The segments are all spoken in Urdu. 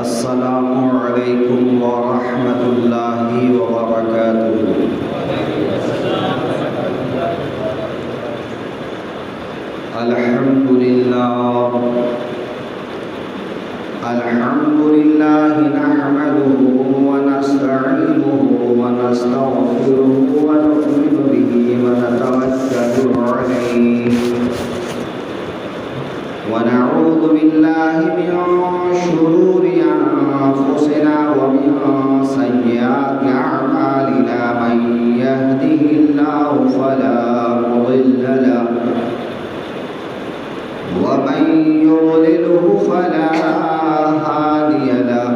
السلام علیکم ورحمۃ اللہ وبرکاتہ۔ الحمد للہ نحمده ونستعینه ونستغفره ونؤمن به ونتوکل علیہ ونعوذ باللہ من شرور انفسنا ومن سیئات اعمالنا من يهده اللہ فلا مضل له ومن يضلله فلا هادي له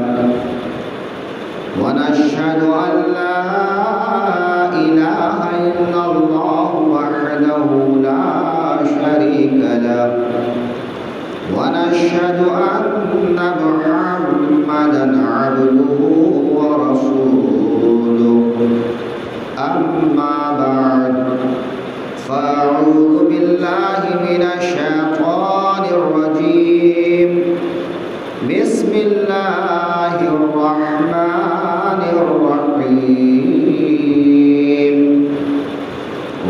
ونشهد أن لا إله إلا الله وحده لا شريك له ونشهد أن محمدا عبده ورسوله أما بعد فأعوذ بالله من الشيطان الرجيم بسم الله الرحمن الرحيم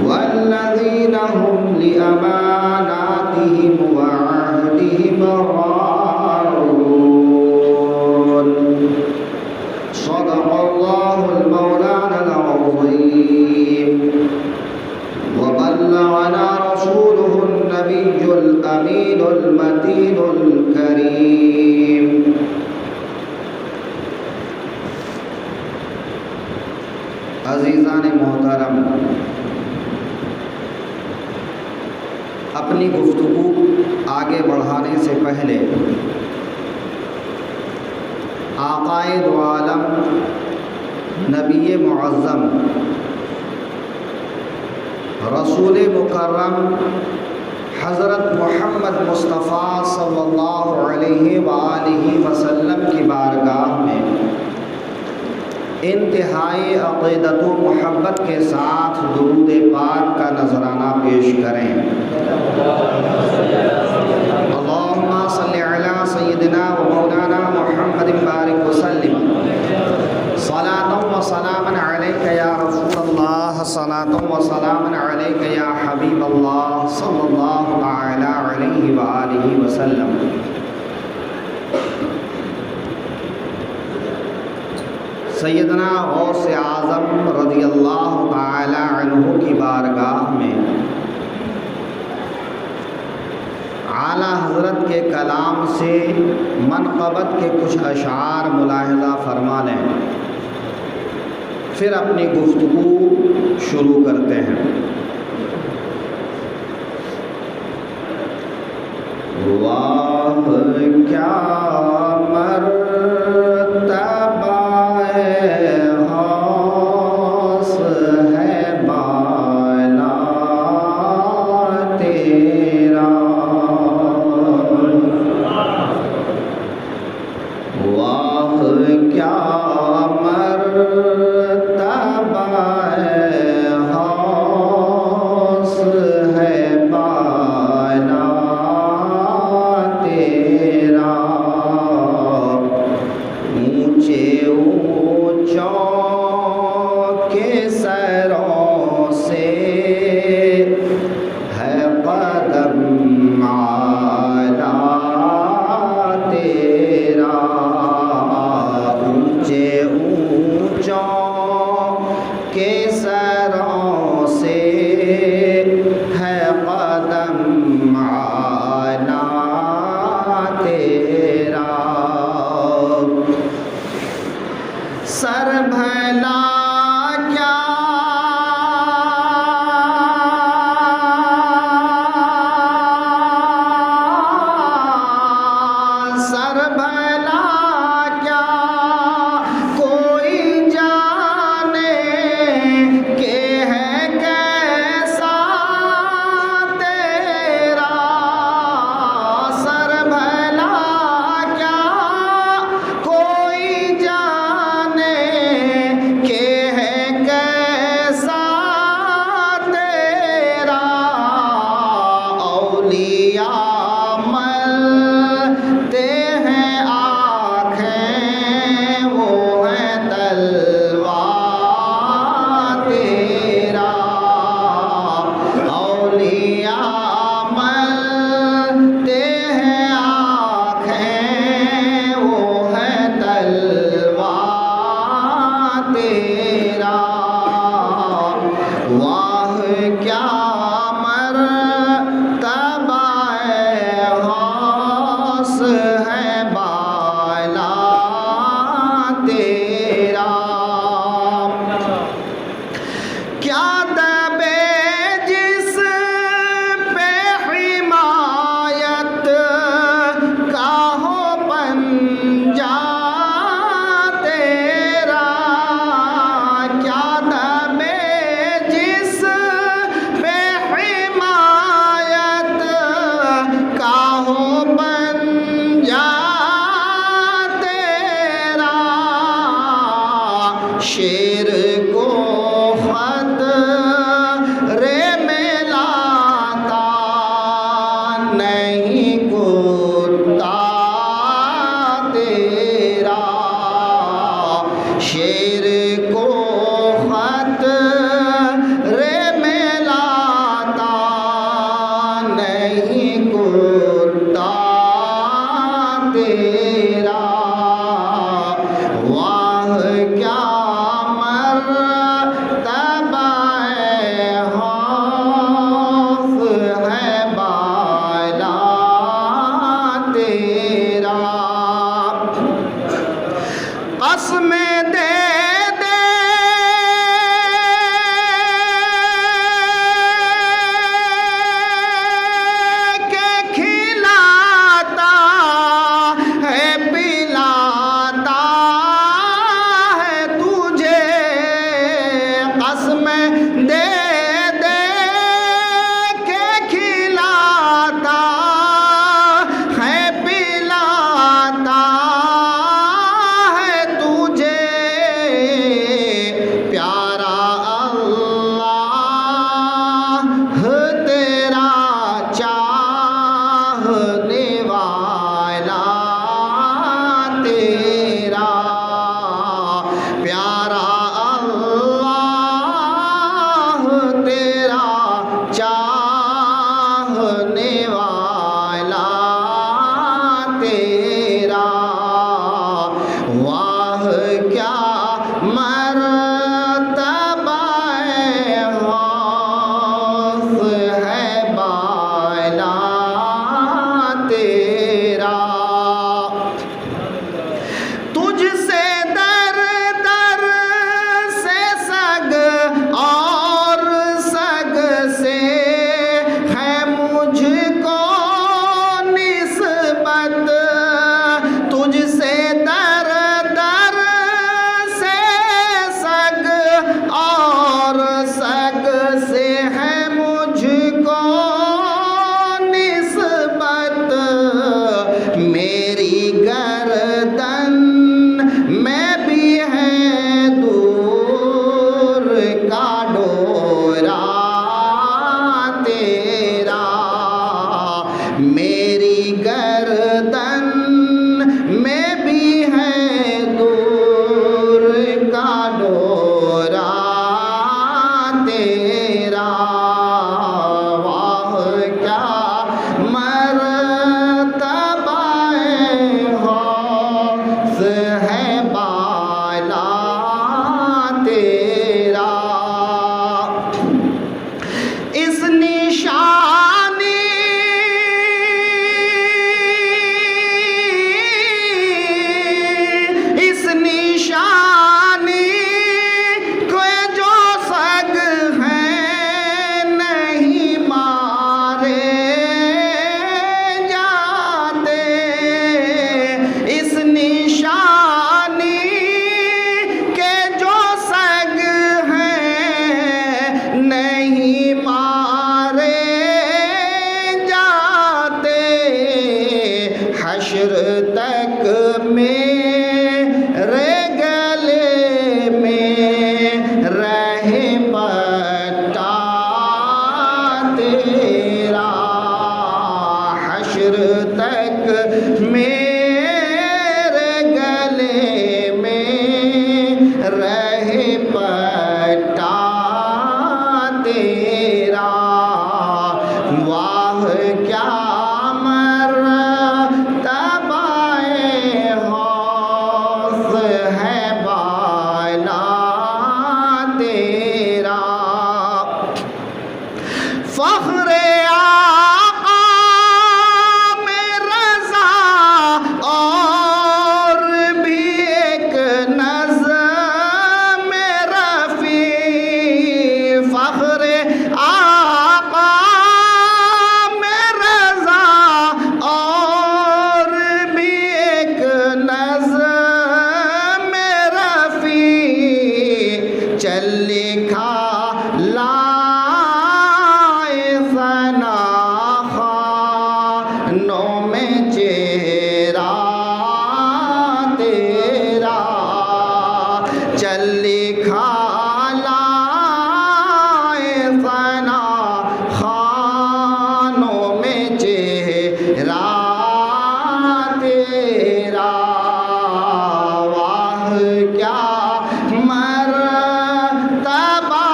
والذين هم لأماناتهم وعهدهم راعون صدق الله المولانا العظيم وبلغنا رسوله النبي الأمين المتين الكريم عزیزان محترم، اپنی گفتگو آگے بڑھانے سے پہلے آقائے دو عالم نبی معظم رسول مکرم حضرت محمد مصطفیٰ صلی اللہ علیہ وآلہ وسلم کی بارگاہ میں انتہائی عقیدت و محبت کے ساتھ درود پاک کا نذرانہ پیش کریں۔ اللہم صلی علی سیدنا و مولانا محمد بارک وسلم صلاۃ و سلاما علیک یا رسول اللہ، صلاۃ و سلاما علیک یا حبیب اللہ صلی اللہ تعالی علیہ وآلہ وسلم۔ سیدنا غوث اعظم رضی اللہ تعالی عنہ کی بارگاہ میں اعلیٰ حضرت کے کلام سے منقبت کے کچھ اشعار ملاحظہ فرما لیں، پھر اپنی گفتگو شروع کرتے ہیں۔ واہ کیا مرتبہ غوث ہے بالا تیرا، واہ کیا مرتبہ غوث ہے بالا تیرا، غوث ہے بالا تیرا کیا دبے جس پہ حمایت کا ہو پنجا تیرا کیا دبے جس پہ حمایت کا ہو پنجا تیرا شیر کو خطرے میں لاتا نہیں کتا تیرا شیر کو خطرے میں لاتا نہیں کتا تیرا واہ کیا قسمیں دے دے کے کھلاتا ہے پلاتا ہے تجھے قسمیں دے دے کے کھلاتا ہے پلاتا واہ کیا مرتبہ غوث ہے بالا تیرا تجھ سے در در سے سگ اور سگ سے ہے مجھ کو نسبت تجھ سے در در سے سگ اور سگ سے ہے مجھ کو نسبت میری گردن میں بھی ہے دور کا ڈورا تیرا میری گردن میں بھی ہے دور کا ڈورا تیرا واہ کیا مرتبہ غوث ہے بالا تیرا اس نشانی اس نشانی کو جو سگ ہیں نہیں مارے جاتے اس نشانی کے جو سگ ہیں نہیں مارے جاتے حشر تک میرے گلے میں رہے پٹا تیرا حشر تک میرے گلے میں رہے پٹا تیرا واہ کیا مرتبہ غوث ہے بالا تیرا فخر آقا میں رضا میں چہرہ تیرا چل لکھا لائے ثنا خانوں میں چہرہ تیرا واہ کیا مرتبہ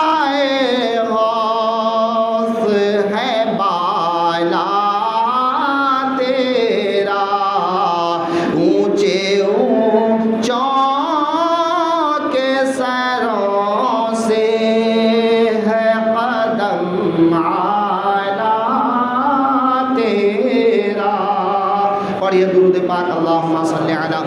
غوث ہے بالا تیرا اونچے اونچوں کے سروں سے ہے قدم اعلیٰ تیرا. پڑھیے درود پاک اللہم صلی علی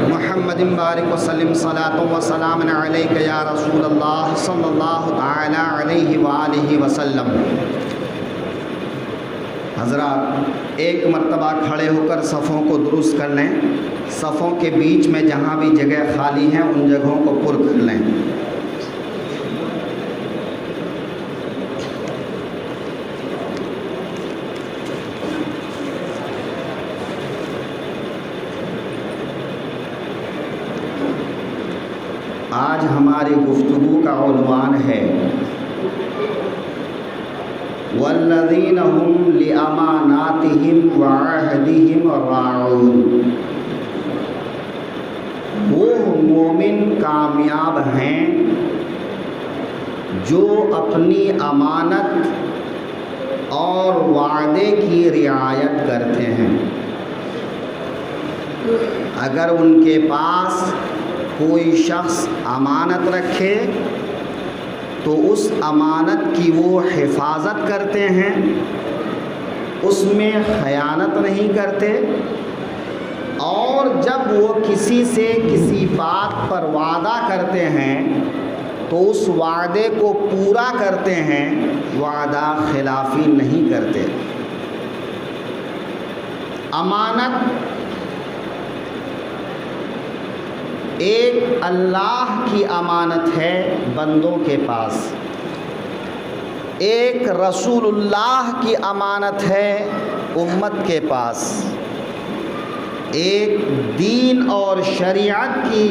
محمد بارک وسلم صلاۃ و سلام علیک یا رسول اللہ صلی اللہ تعالی علیہ وآلہ وسلم. حضرات ایک مرتبہ کھڑے ہو کر صفوں کو درست کر لیں. صفوں کے بیچ میں جہاں بھی جگہ خالی ہیں ان جگہوں کو پر کر لیں. آج ہماری گفتگو کا عنوان ہے والذین هم لأماناتهم وعہدهم راعون. وہ مومن کامیاب ہیں جو اپنی امانت اور وعدے کی رعایت کرتے ہیں. اگر ان کے پاس کوئی شخص امانت رکھے تو اس امانت کی وہ حفاظت کرتے ہیں، اس میں خیانت نہیں کرتے، اور جب وہ کسی سے کسی بات پر وعدہ کرتے ہیں تو اس وعدے کو پورا کرتے ہیں، وعدہ خلافی نہیں کرتے. امانت ایک اللہ کی امانت ہے بندوں کے پاس، ایک رسول اللہ کی امانت ہے امت کے پاس، ایک دین اور شریعت کی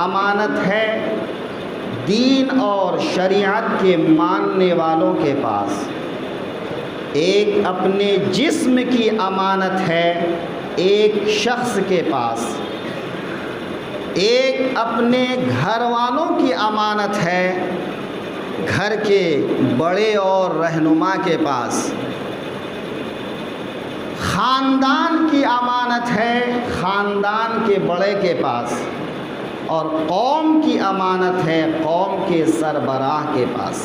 امانت ہے دین اور شریعت کے ماننے والوں کے پاس، ایک اپنے جسم کی امانت ہے ایک شخص کے پاس، ایک اپنے گھر والوں کی امانت ہے گھر کے بڑے اور رہنما کے پاس، خاندان کی امانت ہے خاندان کے بڑے کے پاس، اور قوم کی امانت ہے قوم کے سربراہ کے پاس.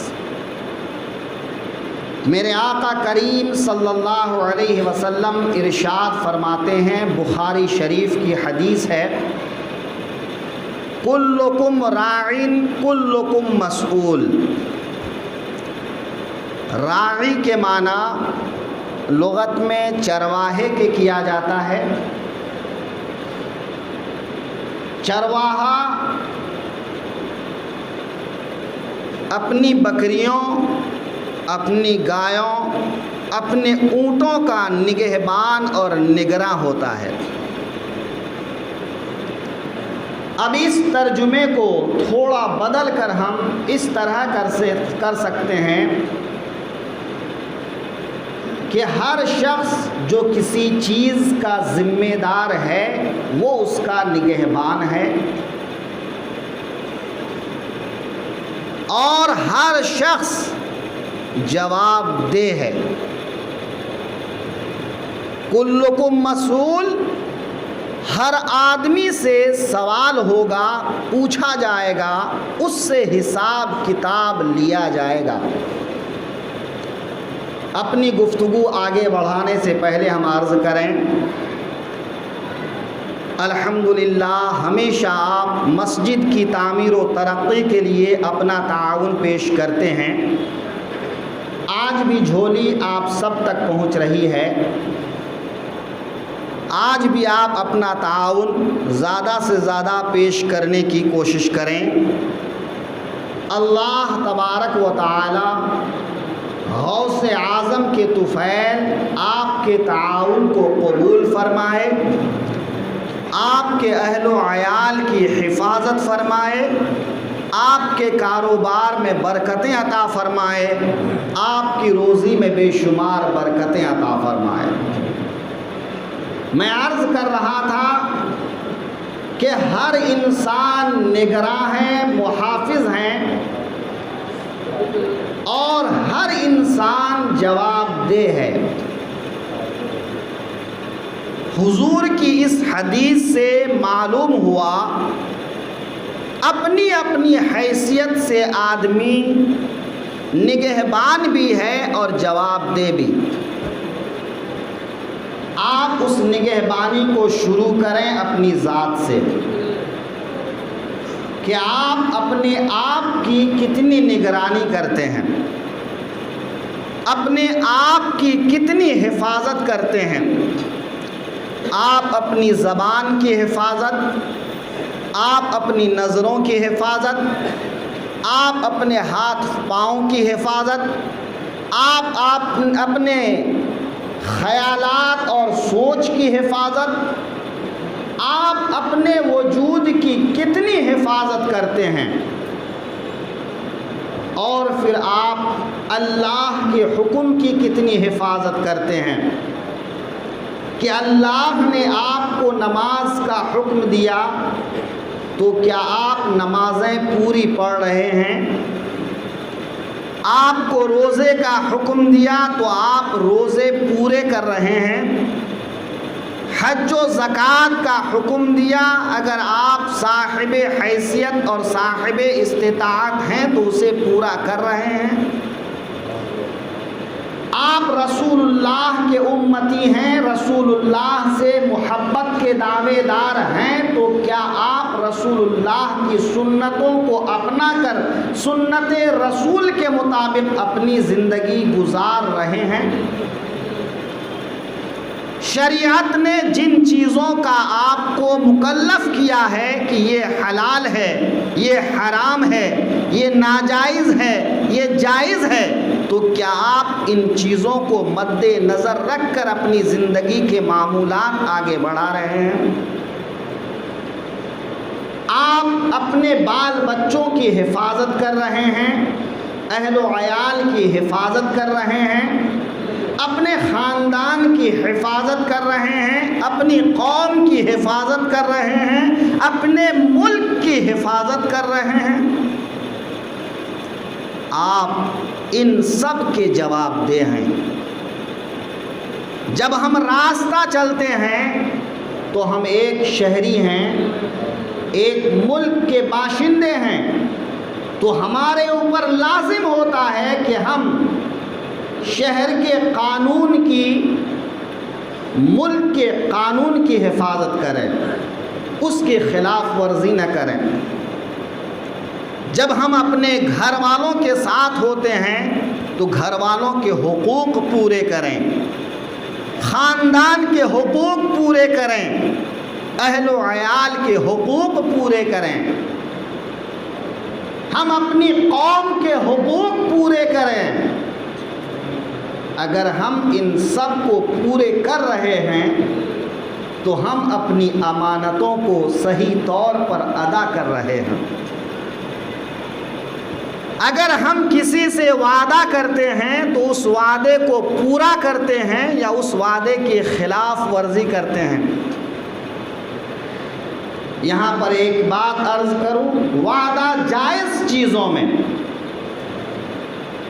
میرے آقا کریم صلی اللہ علیہ وسلم ارشاد فرماتے ہیں، بخاری شریف کی حدیث ہے، کلکم راعٍ کلکم مسئول. راعی کے معنی لغت میں چرواہے کے کیا جاتا ہے. چرواہا اپنی بکریوں، اپنی گایوں، اپنے اونٹوں کا نگہبان اور نگراں ہوتا ہے. اب اس ترجمے کو تھوڑا بدل کر ہم اس طرح کر سکتے ہیں کہ ہر شخص جو کسی چیز کا ذمہ دار ہے وہ اس کا نگہبان ہے، اور ہر شخص جواب دہ ہے. کلکم مسئول، ہر آدمی سے سوال ہوگا، پوچھا جائے گا، اس سے حساب کتاب لیا جائے گا. اپنی گفتگو آگے بڑھانے سے پہلے ہم عرض کریں، الحمدللہ ہمیشہ آپ مسجد کی تعمیر و ترقی کے لیے اپنا تعاون پیش کرتے ہیں. آج بھی جھولی آپ سب تک پہنچ رہی ہے. آج بھی آپ اپنا تعاون زیادہ سے زیادہ پیش کرنے کی کوشش کریں. اللہ تبارک و تعالی غوث اعظم کے طفیل آپ کے تعاون کو قبول فرمائے، آپ کے اہل و عیال کی حفاظت فرمائے، آپ کے کاروبار میں برکتیں عطا فرمائے، آپ کی روزی میں بے شمار برکتیں عطا فرمائے۔ میں عرض کر رہا تھا کہ ہر انسان نگراں ہے، محافظ ہیں، اور ہر انسان جواب دہ ہے۔ حضور کی اس حدیث سے معلوم ہوا اپنی اپنی حیثیت سے آدمی نگہبان بھی ہے اور جواب دہ بھی۔ آپ اس نگہبانی کو شروع کریں اپنی ذات سے کہ آپ اپنے آپ کی کتنی نگرانی کرتے ہیں، اپنے آپ کی کتنی حفاظت کرتے ہیں۔ آپ اپنی زبان کی حفاظت، آپ اپنی نظروں کی حفاظت، آپ اپنے ہاتھ پاؤں کی حفاظت، آپ اپنے خیالات اور سوچ کی حفاظت، آپ اپنے وجود کی کتنی حفاظت کرتے ہیں، اور پھر آپ اللہ کے حکم کی کتنی حفاظت کرتے ہیں کہ اللہ نے آپ کو نماز کا حکم دیا تو کیا آپ نمازیں پوری پڑھ رہے ہیں؟ آپ کو روزے کا حکم دیا تو آپ روزے پورے کر رہے ہیں؟ حج و زکوٰۃ کا حکم دیا، اگر آپ صاحب حیثیت اور صاحب استطاعت ہیں تو اسے پورا کر رہے ہیں؟ آپ رسول اللہ کے امتی ہیں، رسول اللہ سے محبت کے دعوے دار ہیں، تو کیا آپ رسول اللہ کی سنتوں کو اپنا کر سنت رسول کے مطابق اپنی زندگی گزار رہے ہیں؟ شریعت نے جن چیزوں کا آپ کو مکلف کیا ہے کہ یہ حلال ہے، یہ حرام ہے، یہ ناجائز ہے، یہ جائز ہے، تو کیا آپ ان چیزوں کو مد نظر رکھ کر اپنی زندگی کے معمولات آگے بڑھا رہے ہیں؟ آپ اپنے بال بچوں کی حفاظت کر رہے ہیں، اہل و عیال کی حفاظت کر رہے ہیں، اپنے خاندان کی حفاظت کر رہے ہیں، اپنی قوم کی حفاظت کر رہے ہیں، اپنے ملک کی حفاظت کر رہے ہیں۔ آپ ان سب کے جواب دہ ہیں۔ جب ہم راستہ چلتے ہیں تو ہم ایک شہری ہیں، ایک ملک کے باشندے ہیں، تو ہمارے اوپر لازم ہوتا ہے کہ ہم شہر کے قانون کی، ملک کے قانون کی حفاظت کریں، اس کی خلاف ورزی نہ کریں۔ جب ہم اپنے گھر والوں کے ساتھ ہوتے ہیں تو گھر والوں کے حقوق پورے کریں، خاندان کے حقوق پورے کریں، اہل و عیال کے حقوق پورے کریں، ہم اپنی قوم کے حقوق پورے کریں۔ اگر ہم ان سب کو پورے کر رہے ہیں تو ہم اپنی امانتوں کو صحیح طور پر ادا کر رہے ہیں۔ اگر ہم کسی سے وعدہ کرتے ہیں تو اس وعدے کو پورا کرتے ہیں یا اس وعدے کی خلاف ورزی کرتے ہیں۔ یہاں پر ایک بات عرض کروں، وعدہ جائز چیزوں میں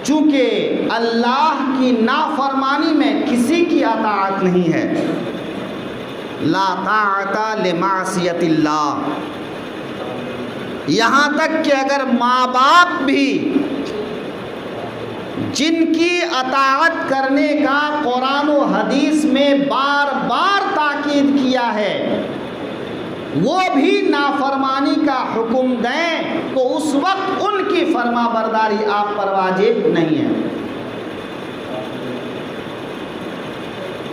چونکہ اللہ کی نافرمانی میں کسی کی اطاعت نہیں ہے، لا طاعت لمعصیت اللہ، یہاں تک کہ اگر ماں باپ بھی جن کی اطاعت کرنے کا قرآن و حدیث میں بار بار تاکید کیا ہے، وہ بھی نافرمانی کا حکم دیں تو اس وقت ان کی فرما برداری آپ پر واجب نہیں ہے۔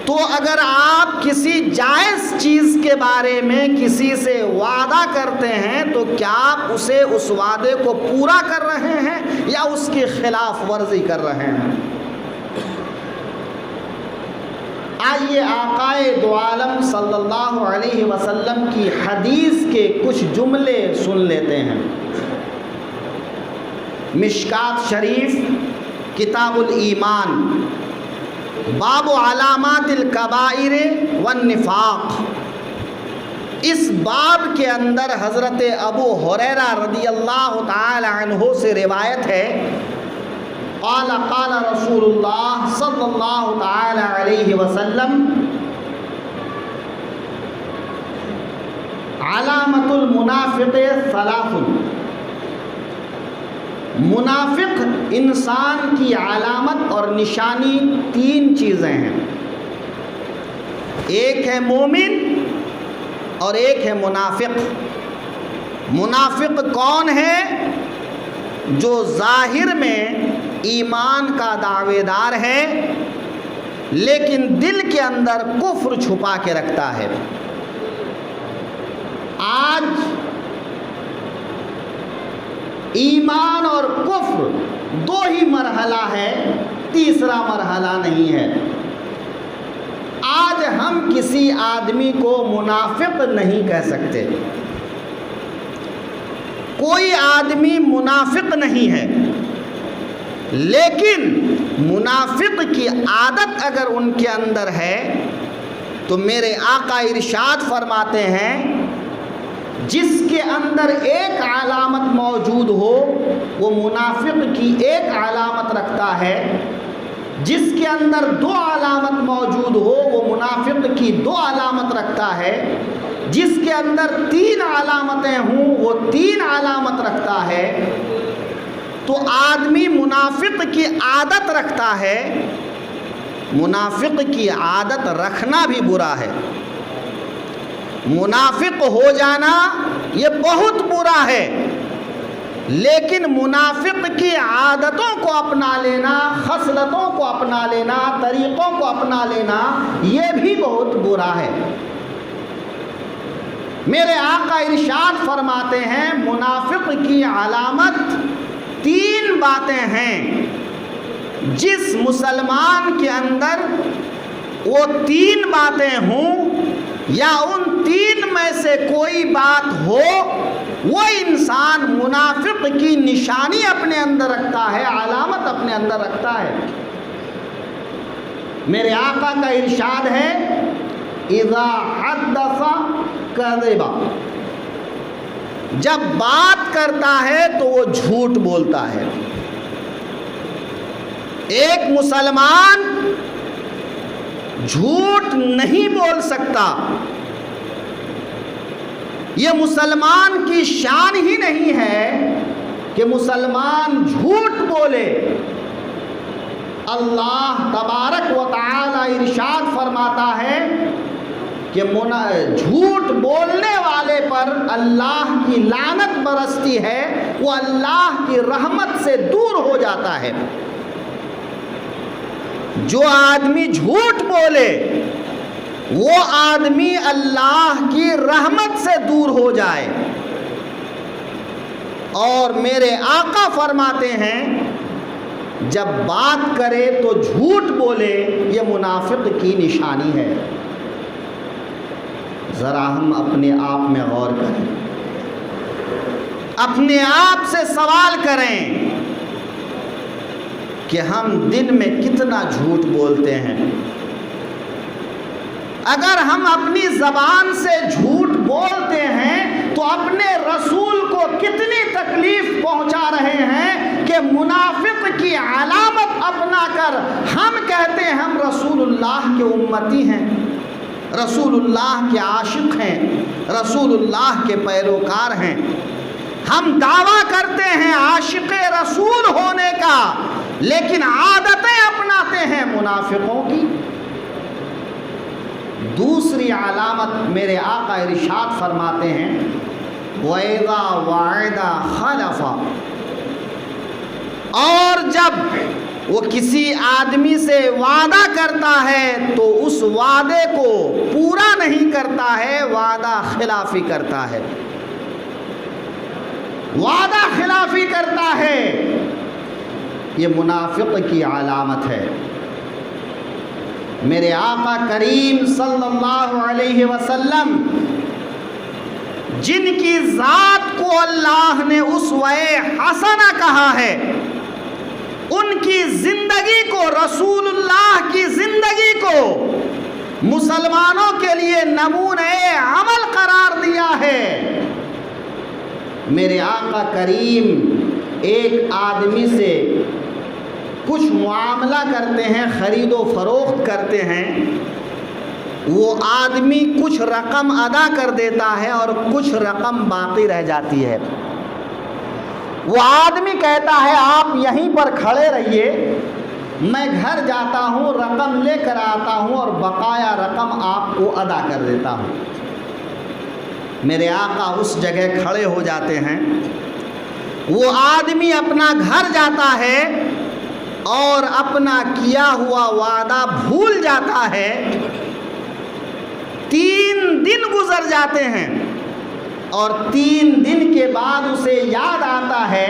تو اگر آپ کسی جائز چیز کے بارے میں کسی سے وعدہ کرتے ہیں تو کیا آپ اسے اس وعدے کو پورا کر رہے ہیں یا اس کی خلاف ورزی کر رہے ہیں؟ آئیے آقائے دو عالم صلی اللہ علیہ وسلم کی حدیث کے کچھ جملے سن لیتے ہیں۔ مشکات شریف کتاب الایمان، باب علامات الکبائر والنفاق، اس باب کے اندر حضرت ابو ہریرہ رضی اللہ تعالی عنہ سے روایت ہے، قال قال رسول اللہ صلی اللہ تعالی علیہ وسلم، علامت المنافق ثلاث، منافق انسان کی علامت اور نشانی تین چیزیں ہیں، ایک ہے مومن اور ایک ہے منافق۔ منافق کون ہے؟ جو ظاہر میں ایمان کا دعوے دار ہے لیکن دل کے اندر کفر چھپا کے رکھتا ہے۔ آج ایمان اور کفر دو ہی مرحلہ ہے، تیسرا مرحلہ نہیں ہے۔ آج ہم کسی آدمی کو منافق نہیں کہہ سکتے، کوئی آدمی منافق نہیں ہے، لیکن منافق کی عادت اگر ان کے اندر ہے تو میرے آقا ارشاد فرماتے ہیں جس کے اندر ایک علامت موجود ہو وہ منافق کی ایک علامت رکھتا ہے، جس کے اندر دو علامت موجود ہو وہ منافق کی دو علامت رکھتا ہے، جس کے اندر تین علامتیں ہوں وہ تین علامت رکھتا ہے۔ تو آدمی منافق کی عادت رکھتا ہے، منافق کی عادت رکھنا بھی برا ہے، منافق ہو جانا یہ بہت برا ہے، لیکن منافق کی عادتوں کو اپنا لینا، خصلتوں کو اپنا لینا، طریقوں کو اپنا لینا یہ بھی بہت برا ہے۔ میرے آقا ارشاد فرماتے ہیں منافق کی علامت تین باتیں ہیں، جس مسلمان کے اندر وہ تین باتیں ہوں یا ان تین میں سے کوئی بات ہو، وہ انسان منافق کی نشانی اپنے اندر رکھتا ہے، علامت اپنے اندر رکھتا ہے۔ میرے آقا کا ارشاد ہے اذا حدث کذب، جب بات کرتا ہے تو وہ جھوٹ بولتا ہے۔ ایک مسلمان جھوٹ نہیں بول سکتا، یہ مسلمان کی شان ہی نہیں ہے کہ مسلمان جھوٹ بولے۔ اللہ تبارک و تعالی ارشاد فرماتا ہے کہ جھوٹ بولنے والے پر اللہ کی لعنت برستی ہے، وہ اللہ کی رحمت سے دور ہو جاتا ہے۔ جو آدمی جھوٹ بولے وہ آدمی اللہ کی رحمت سے دور ہو جائے۔ اور میرے آقا فرماتے ہیں جب بات کرے تو جھوٹ بولے، یہ منافق کی نشانی ہے۔ ذرا ہم اپنے آپ میں غور کریں، اپنے آپ سے سوال کریں کہ ہم دن میں کتنا جھوٹ بولتے ہیں۔ اگر ہم اپنی زبان سے جھوٹ بولتے ہیں تو اپنے رسول کو کتنی تکلیف پہنچا رہے ہیں کہ منافق کی علامت اپنا کر ہم کہتے ہیں ہم رسول اللہ کے امتی ہیں، رسول اللہ کے عاشق ہیں، رسول اللہ کے پیروکار ہیں، ہم دعویٰ کرتے ہیں عاشق رسول ہونے کا، لیکن عادتیں اپناتے ہیں منافقوں کی۔ دوسری علامت میرے آقا ارشاد فرماتے ہیں وَإِذَا وَعَدَ خَلَفَ، اور جب وہ کسی آدمی سے وعدہ کرتا ہے تو اس وعدے کو پورا نہیں کرتا ہے، وعدہ خلافی کرتا ہے، وعدہ خلافی کرتا ہے، یہ منافق کی علامت ہے۔ میرے آقا کریم صلی اللہ علیہ وسلم جن کی ذات کو اللہ نے اسوہ حسنہ کہا ہے، ان کی زندگی کو، رسول اللہ کی زندگی کو مسلمانوں کے لیے نمونہ عمل قرار دیا ہے۔ میرے آقا کریم ایک آدمی سے کچھ معاملہ کرتے ہیں، خرید و فروخت کرتے ہیں، وہ آدمی کچھ رقم ادا کر دیتا ہے اور کچھ رقم باقی رہ جاتی ہے۔ وہ آدمی کہتا ہے آپ یہیں پر کھڑے رہیے، میں گھر جاتا ہوں، رقم لے کر آتا ہوں اور بقایا رقم آپ کو ادا کر دیتا ہوں۔ میرے آقا اس جگہ کھڑے ہو جاتے ہیں، وہ آدمی اپنا گھر جاتا ہے اور اپنا کیا ہوا وعدہ بھول جاتا ہے۔ 3 دن گزر جاتے ہیں اور 3 دن کے بعد اسے یاد آتا ہے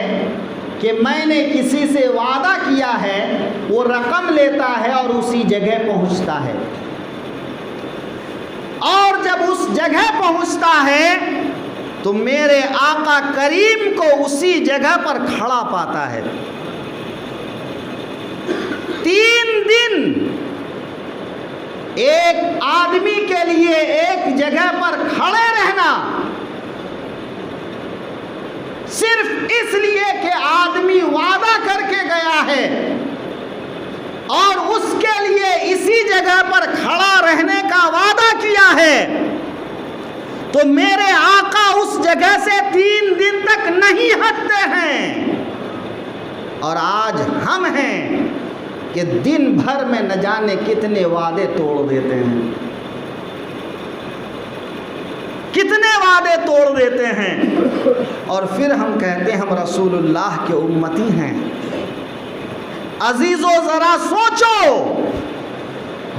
کہ میں نے کسی سے وعدہ کیا ہے، وہ رقم لیتا ہے اور اسی جگہ پہنچتا ہے، اور جب اس جگہ پہنچتا ہے تو میرے آقا کریم کو اسی جگہ پر کھڑا پاتا ہے۔ 3 دن ایک آدمی کے لیے ایک جگہ پر کھڑے رہنا صرف اس لیے کہ آدمی وعدہ کر کے گیا ہے اور اس کے لیے اسی جگہ پر کھڑا رہنے کا وعدہ کیا ہے، تو میرے آقا اس جگہ سے 3 دن تک نہیں ہٹتے ہیں۔ اور آج ہم ہیں کہ دن بھر میں نہ جانے کتنے وعدے توڑ دیتے ہیں، کتنے وعدے توڑ دیتے ہیں، اور پھر ہم کہتے ہیں ہم رسول اللہ کے امتی ہیں۔ عزیزو ذرا سوچو،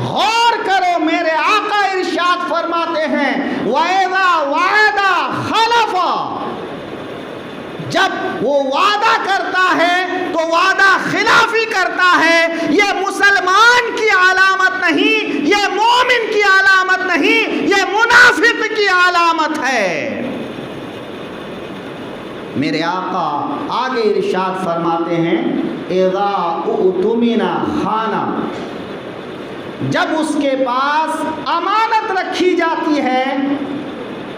غور کرو، میرے آقا ارشاد فرماتے ہیں وَإِذَا وَعَدَ خَلَفَ، جب وہ وعدہ کرتا ہے تو وعدہ خلافی کرتا ہے۔ یہ مسلمان کی علامت نہیں، یہ مومن کی علامت نہیں، یہ منافق کی علامت ہے۔ میرے آقا آگے ارشاد فرماتے ہیں اذا اؤتمن خانہ، جب اس کے پاس امانت رکھی جاتی ہے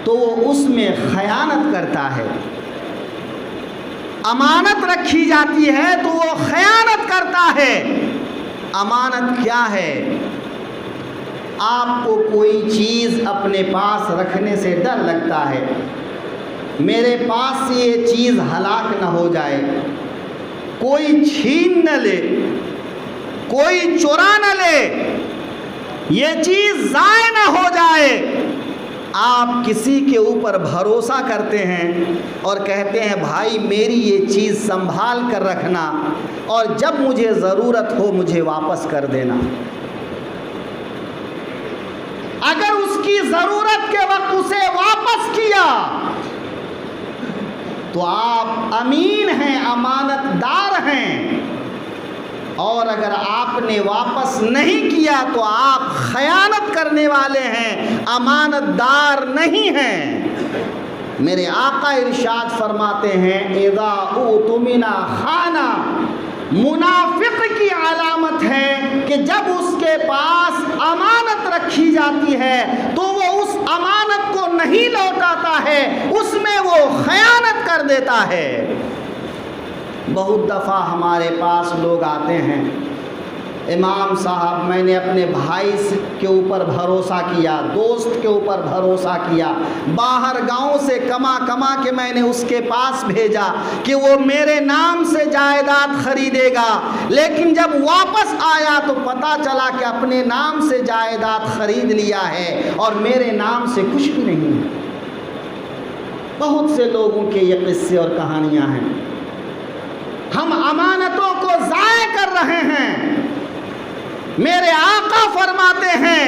تو وہ اس میں خیانت کرتا ہے۔ امانت رکھی جاتی ہے تو وہ خیانت کرتا ہے۔ امانت کیا ہے؟ آپ کو کوئی چیز اپنے پاس رکھنے سے ڈر لگتا ہے، میرے پاس سے یہ چیز ہلاک نہ ہو جائے، کوئی چھین نہ لے، کوئی چورا نہ لے، یہ چیز ضائع نہ ہو جائے۔ آپ کسی کے اوپر بھروسہ کرتے ہیں اور کہتے ہیں بھائی میری یہ چیز سنبھال کر رکھنا اور جب مجھے ضرورت ہو مجھے واپس کر دینا۔ اگر اس کی ضرورت کے وقت اسے واپس کیا تو آپ امین ہیں، امانت دار ہیں، اور اگر آپ نے واپس نہیں کیا تو آپ خیانت کرنے والے ہیں، امانت دار نہیں ہیں۔ میرے آقا ارشاد فرماتے ہیں اذا اؤتمن خانہ، منافق کی علامت ہے کہ جب اس کے پاس امانت رکھی جاتی ہے تو وہ اس امانت کو نہیں لوٹاتا ہے، اس میں وہ خیانت کر دیتا ہے۔ بہت دفعہ ہمارے پاس لوگ آتے ہیں، امام صاحب میں نے اپنے بھائی کے اوپر بھروسہ کیا، دوست کے اوپر بھروسہ کیا، باہر گاؤں سے کما کے میں نے اس کے پاس بھیجا کہ وہ میرے نام سے جائیداد خریدے گا، لیکن جب واپس آیا تو پتہ چلا کہ اپنے نام سے جائیداد خرید لیا ہے اور میرے نام سے کچھ بھی نہیں ہے۔ بہت سے لوگوں کے یہ قصے اور کہانیاں ہیں۔ ہم امانتوں کو ضائع کر رہے ہیں۔ میرے آقا فرماتے ہیں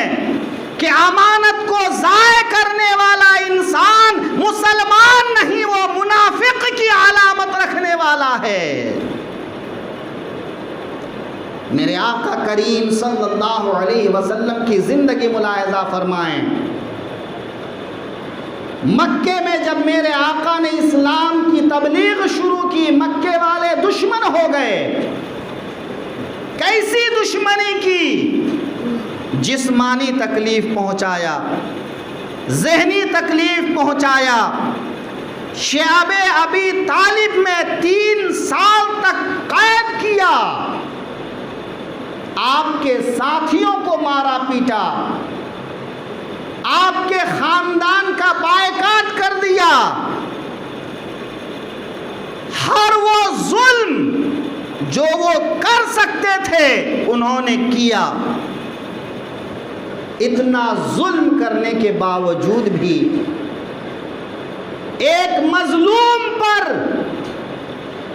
کہ امانت کو ضائع کرنے والا انسان مسلمان نہیں، وہ منافق کی علامت رکھنے والا ہے۔ میرے آقا کریم صلی اللہ علیہ وسلم کی زندگی ملاحظہ فرمائیں۔ مکے میں جب میرے آقا نے اسلام کی تبلیغ شروع کی، مکے والے دشمن ہو گئے۔ کیسی دشمنی کی؟ جسمانی تکلیف پہنچایا، ذہنی تکلیف پہنچایا۔ شعب ابی طالب میں 3 سال تک قید کیا، آپ کے ساتھیوں کو مارا پیٹا، آپ کے خاندان کا بائیکاٹ کر دیا۔ ہر وہ ظلم جو وہ کر سکتے تھے انہوں نے کیا۔ اتنا ظلم کرنے کے باوجود بھی ایک مظلوم پر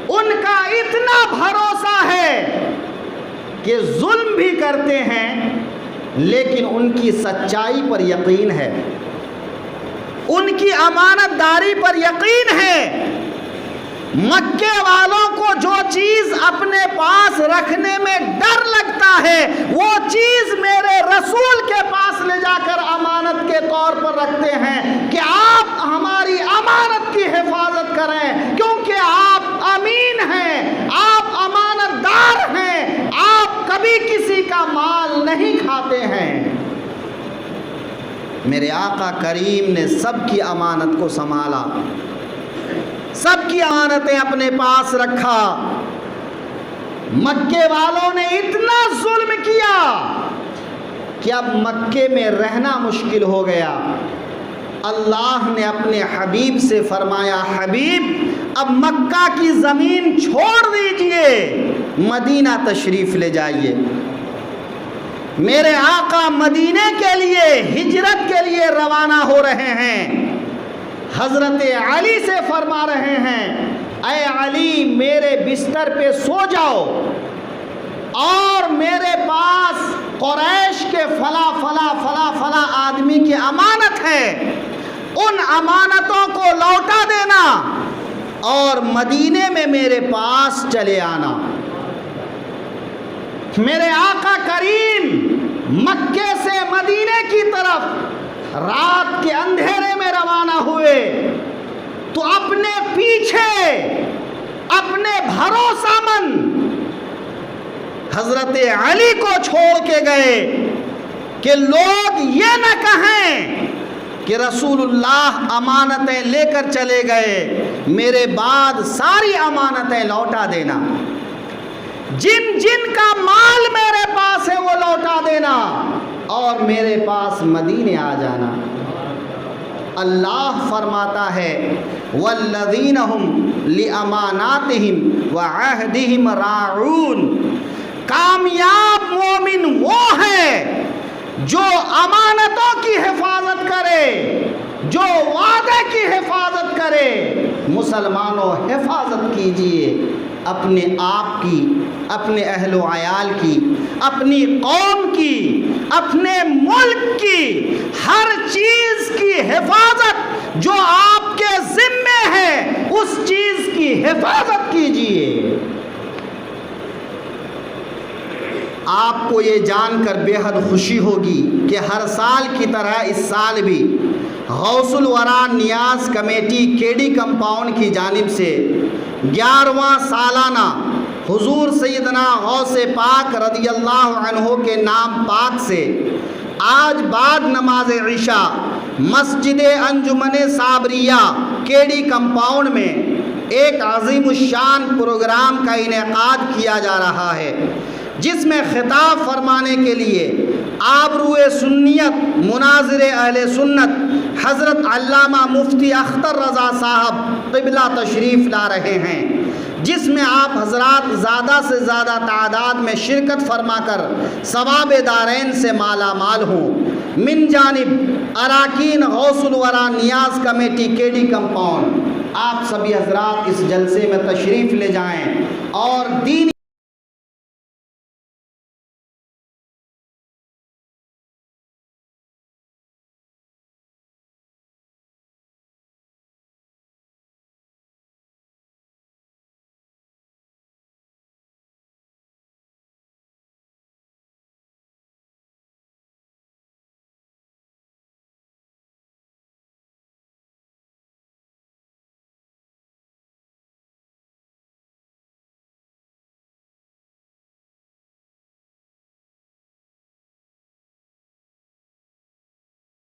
ان کا اتنا بھروسہ ہے کہ ظلم بھی کرتے ہیں لیکن ان کی سچائی پر یقین ہے، ان کی امانت داری پر یقین ہے۔ مکے والوں کو جو چیز اپنے پاس رکھنے میں ڈر لگتا ہے وہ چیز میرے رسول کے پاس لے جا کر امانت کے طور پر رکھتے ہیں کہ آپ ہماری امانت کی حفاظت کریں، کیونکہ آپ امین ہیں، آپ امانت دار ہیں، آپ کبھی کسی کا مال نہیں کھاتے ہیں۔ میرے آقا کریم نے سب کی امانت کو سنبھالا، سب کی امانتیں اپنے پاس رکھا۔ مکے والوں نے اتنا ظلم کیا کہ اب مکے میں رہنا مشکل ہو گیا۔ اللہ نے اپنے حبیب سے فرمایا، حبیب اب مکہ کی زمین چھوڑ دیجئے، مدینہ تشریف لے جائیے۔ میرے آقا مدینے کے لیے ہجرت کے لیے روانہ ہو رہے ہیں۔ حضرت علی سے فرما رہے ہیں، اے علی میرے بستر پہ سو جاؤ اور میرے پاس قریش کے فلا آدمی کی امانت ہے، ان امانتوں کو لوٹا دینا اور مدینے میں میرے پاس چلے آنا۔ میرے آقا کریم مکے سے مدینے کی طرف رات کے اندھیرے میں روانہ ہوئے تو اپنے پیچھے اپنے بھروسہ مند حضرت علی کو چھوڑ کے گئے کہ لوگ یہ نہ کہیں کہ رسول اللہ امانتیں لے کر چلے گئے، میرے بعد ساری امانتیں لوٹا دینا، جن جن کا مال میرے پاس ہے وہ لوٹا دینا اور میرے پاس مدینے آ جانا۔ اللہ فرماتا ہے، والذین ہم لاماناتہم وعہدہم راعون، کامیاب مومن وہ ہے جو امانتوں کی حفاظت کرے، جو وعدے کی حفاظت کرے۔ مسلمانوں حفاظت کیجئے اپنے آپ کی، اپنے اہل و عیال کی، اپنی قوم کی، اپنے ملک کی، ہر چیز کی حفاظت جو آپ کے ذمے ہے اس چیز کی حفاظت کیجئے۔ آپ کو یہ جان کر بے حد خوشی ہوگی کہ ہر سال کی طرح اس سال بھی غوث الورا نیاز کمیٹی کیڈی کمپاؤنڈ کی جانب سے 11واں سالانہ حضور سیدنا غوث پاک رضی اللہ عنہ کے نام پاک سے آج بعد نماز عشاء مسجد انجمن صابریہ کیڈی کمپاؤنڈ میں ایک عظیم الشان پروگرام کا انعقاد کیا جا رہا ہے، جس میں خطاب فرمانے کے لیے آبرو سنیت مناظر اہل سنت حضرت علامہ مفتی اختر رضا صاحب قبلہ تشریف لا رہے ہیں، جس میں آپ حضرات زیادہ سے زیادہ تعداد میں شرکت فرما کر ثواب دارین سے مالا مال ہوں۔ من جانب اراکین غوث الورا نیاز کمیٹی کیڈی کمپاؤنڈ، آپ سبھی حضرات اس جلسے میں تشریف لے جائیں اور دین